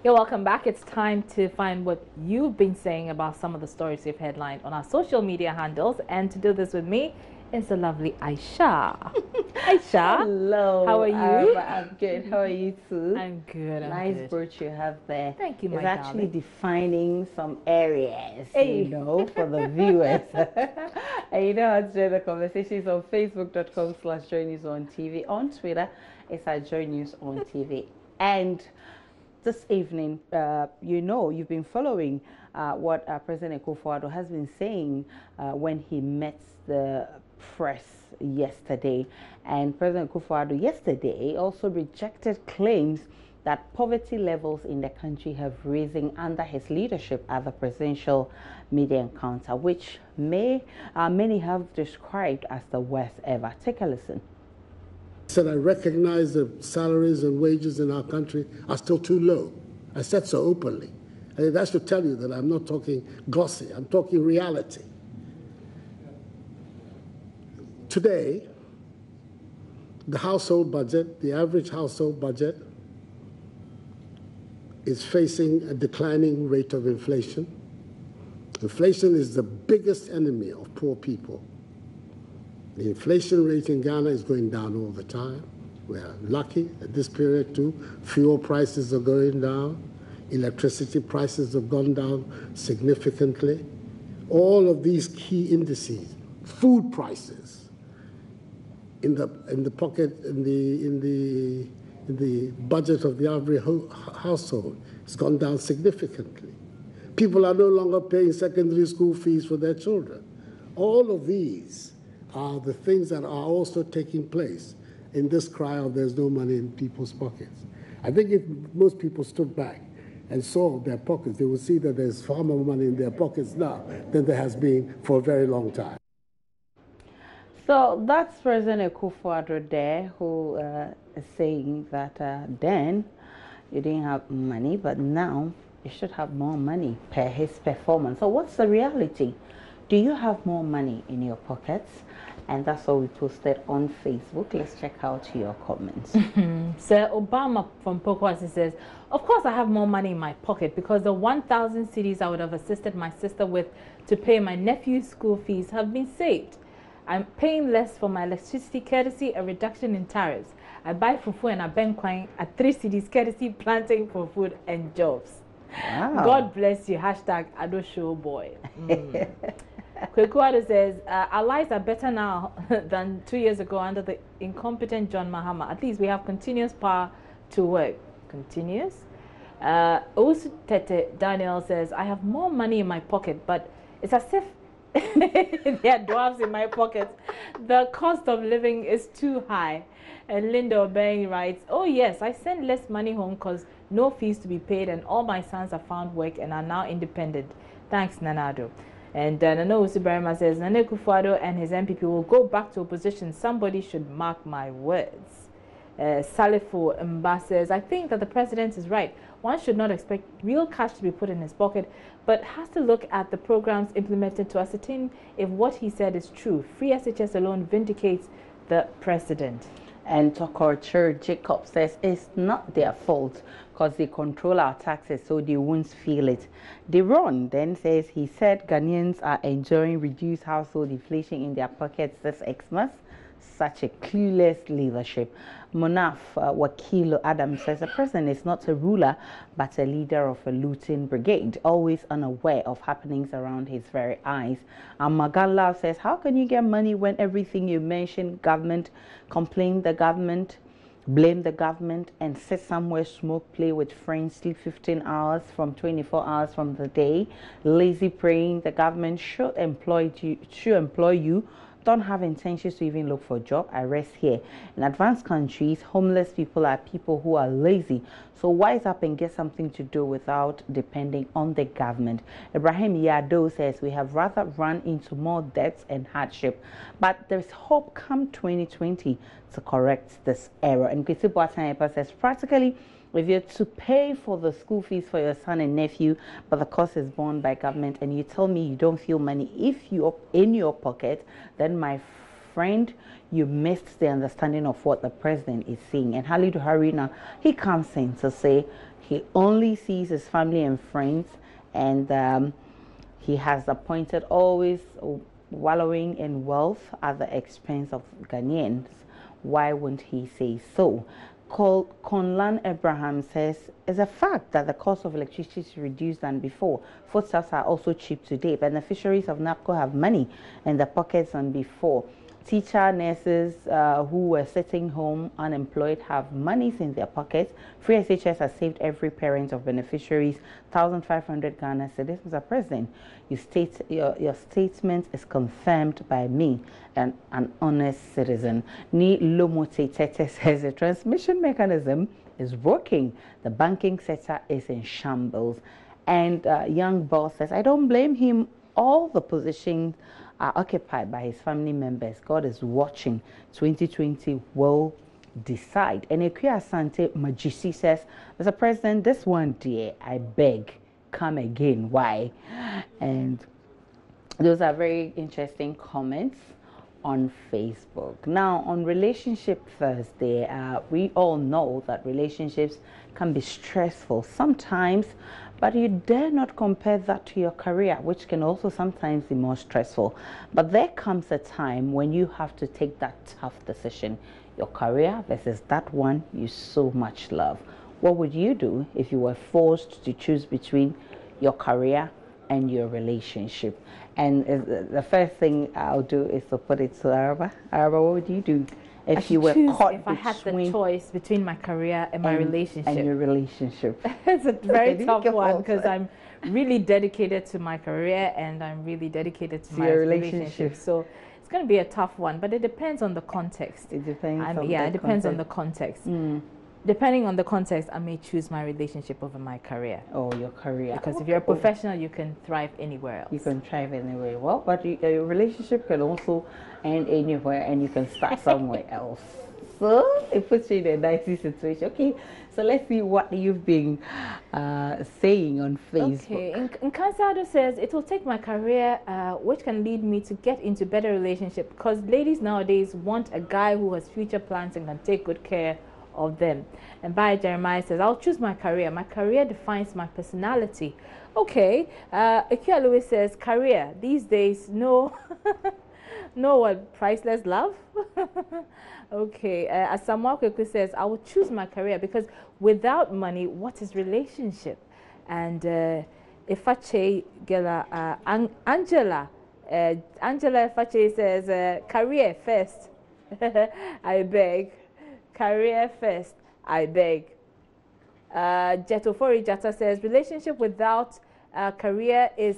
You're welcome back. It's time to find what you've been saying about some of the stories we've headlined on our social media handles. And to do this with me is the lovely Aisha. Aisha. Hello. How are you? I'm good. How are you too? I'm good. Nice brooch you have there. Thank you, my darling. It's actually darling. defining some areas, Hey. you know, for the viewers. And you know how to join the conversations on facebook.com/joynews1tv. On Twitter, it's at joynews1tv. And this evening, you know, you've been following what President Akufo-Addo has been saying when he met the press yesterday. And President Akufo-Addo yesterday also rejected claims that poverty levels in the country have risen under his leadership at the presidential media encounter, which many have described as the worst ever. Take a listen. Said I recognize the salaries and wages in our country are still too low. I said so openly. And that should tell you that I'm not talking glossy, I'm talking reality. Today, the household budget, the average household budget, is facing a declining rate of inflation. Inflation is the biggest enemy of poor people. The inflation rate in Ghana is going down all the time. We are lucky at this period too. Fuel prices are going down. Electricity prices have gone down significantly. All of these key indices, food prices, in the budget of the average household, has gone down significantly. People are no longer paying secondary school fees for their children. All of these are the things that are also taking place in this cry of there's no money in people's pockets. I think if most people stood back and saw their pockets, they would see that there's far more money in their pockets now than there has been for a very long time. So that's President Akufo-Addo there, who is saying that then you didn't have money, but now you should have more money per his performance. So what's the reality? Do you have more money in your pockets? And that's what we posted on Facebook. Let's check out your comments. Sir Obama from Pokwasi says, of course I have more money in my pocket because the 1,000 cedis I would have assisted my sister with to pay my nephew's school fees have been saved. I'm paying less for my electricity courtesy a reduction in tariffs. I buy fufu and abenkwine at 3 cedis courtesy planting for food and jobs. Wow. God bless you. Hashtag Ado Show Boy. Kwekuado says, our lives are better now than 2 years ago under the incompetent John Mahama. At least we have continuous power to work. Continuous? Osu Tete Daniel says, I have more money in my pocket, but it's as if there are dwarfs in my pocket. The cost of living is too high. And Linda Obeng writes, oh yes, I send less money home because no fees to be paid and all my sons have found work and are now independent. Thanks, Nanado. And Nana Usibarima says, Nana Akufo-Addo and his MPP will go back to opposition. Somebody should mark my words. Salifo Mba says, I think that the president is right. One should not expect real cash to be put in his pocket, but has to look at the programs implemented to ascertain if what he said is true. Free SHS alone vindicates the president. And Tokorcher Jacob says it's not their fault because they control our taxes so they won't feel it. Deron then says he said Ghanaians are enjoying reduced household inflation in their pockets this Xmas. Such a clueless leadership. Monaf Wakilo Adam says the president is not a ruler but a leader of a looting brigade, always unaware of happenings around his very eyes. Magala says, how can you get money when everything you mention, government, complain the government, blame the government, and sit somewhere, smoke, play with friends, sleep 15 hours from 24 hours from the day, lazy praying the government should employ you, don't have intentions to even look for a job. I rest here. In advanced countries, homeless people are people who are lazy. So wise up and get something to do without depending on the government. Ibrahim Yado says we have rather run into more debts and hardship, but there's hope come 2020 to correct this error. And Kwesi Boateng says practically, if you're to pay for the school fees for your son and nephew, but the cost is borne by government, and you tell me you don't feel money if you're in your pocket, then my friend, you missed the understanding of what the president is saying. And Halidu Haruna, he comes in to say he only sees his family and friends, and he has appointed always wallowing in wealth at the expense of Ghanaians. Why wouldn't he say so? Conlan Abraham says, it's a fact that the cost of electricity is reduced than before. Foodstuffs are also cheap today. Beneficiaries of NAPCO have money in their pockets than before. Teacher, nurses who were sitting home unemployed have monies in their pockets. Free SHS has saved every parent of beneficiaries 1,500 Ghana cedis. Mr. President, your statement is confirmed by me, an honest citizen. Ni Lomote Tete says the transmission mechanism is working. The banking sector is in shambles. And Young Boss says, I don't blame him. All the positions are occupied by his family members. God is watching. 2020 will decide. And Ekuya Asante Majisi says, Mr. President, this one, dear, I beg, come again. Why? And those are very interesting comments on Facebook. Now, on Relationship Thursday, we all know that relationships can be stressful sometimes, but you dare not compare that to your career, which can also sometimes be more stressful. But there comes a time when you have to take that tough decision, your career versus that one you so much love. What would you do if you were forced to choose between your career and your relationship? And the first thing I'll do is to put it to Araba. Araba, what would you do if you were caught if I had the choice between my career and my relationship? And your relationship. It's a very tough one because I'm really dedicated to my career and I'm really dedicated to my relationship. So it's going to be a tough one, but it depends on the context. It depends on it depends on the context. Depending on the context, I may choose my relationship over my career. Oh, your career. Because if you're a professional, you can thrive anywhere else. You can thrive anywhere. Well, but your relationship can also end anywhere and you can start somewhere else. So it puts you in a dicey situation. Okay, so let's see what you've been saying on Facebook. Okay, Nkansado says, it will take my career, which can lead me to get into better relationship, because ladies nowadays want a guy who has future plans and can take good care of them. And By Jeremiah says, I'll choose my career. My career defines my personality. Okay, Akia Lewis says, career. These days, no, no what, priceless love? Okay, Asamoah Kweku says, I will choose my career because without money, what is relationship? And Ifache Gela, Angela Ifache says, career first. I beg. Career first, I beg. Jetofori Jata says, relationship without career is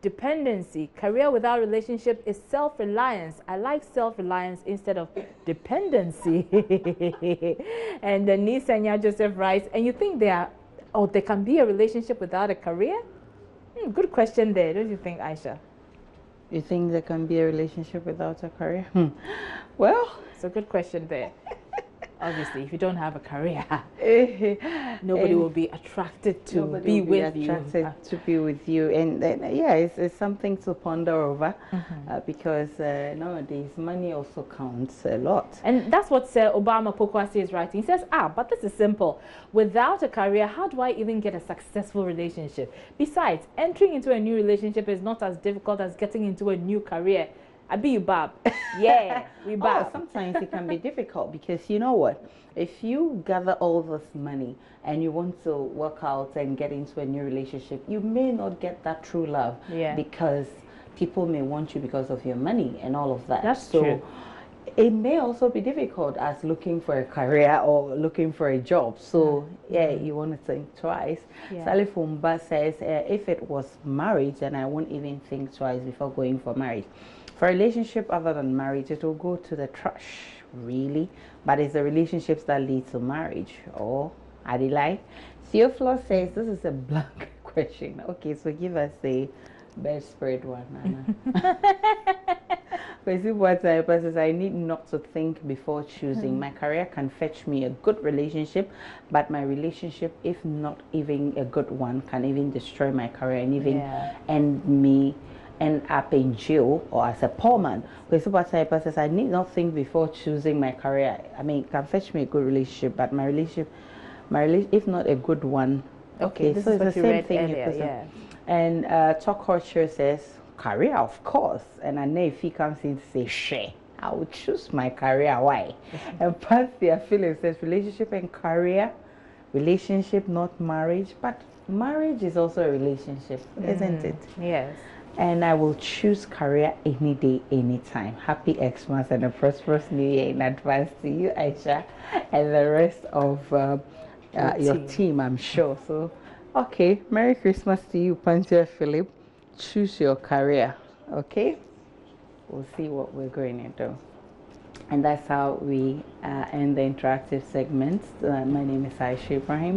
dependency. Career without relationship is self-reliance. I like self-reliance instead of dependency. And Nisanya Joseph writes, and you think there can be a relationship without a career? Good question there, don't you think, Aisha? You think there can be a relationship without a career? Well, it's a good question there. Obviously, if you don't have a career, nobody will be attracted to be with you. To be with you, and yeah, it's something to ponder over, because nowadays money also counts a lot. And that's what Obama Pokwasi is writing. He says, but this is simple. Without a career, how do I even get a successful relationship? Besides, entering into a new relationship is not as difficult as getting into a new career. I be you, Bob. Yeah, we Bob. Sometimes it can be difficult because you know what? If you gather all this money and you want to work out and get into a new relationship, you may not get that true love. Yeah. Because people may want you because of your money and all of that. That's true. It may also be difficult as looking for a career or looking for a job. So yeah, you want to think twice. Yeah. Sally Fumba says, if it was marriage, then I won't even think twice before going for marriage. For a relationship other than marriage, it will go to the trash, really. But it's the relationships that lead to marriage. Or, Adilai. Theophilus says, this is a blank question. Okay, so give us the bedspread one, Nana. What I need not to think before choosing. My career can fetch me a good relationship, but my relationship, if not even a good one, can even destroy my career and even end me end up in jail or as a poor man. Because super type says, I need not think before choosing my career. I mean, it can fetch me a good relationship, but my relationship, if not a good one. Okay, this so is it's the what you same read thing. earlier, yeah. And Talk Culture says, career, of course. And I know if he comes in to say, share, I would choose my career. Why? And Panthea Phillips says, relationship and career. Relationship, not marriage. But marriage is also a relationship, isn't it? Yes. And I will choose career any day, anytime. Happy Xmas and a prosperous New Year in advance to you, Aisha, and the rest of your team, I'm sure. So, okay, Merry Christmas to you, Panthea Philip. Choose your career, okay? We'll see what we're going to do. And that's how we end the interactive segments. My name is Aisha Ibrahim.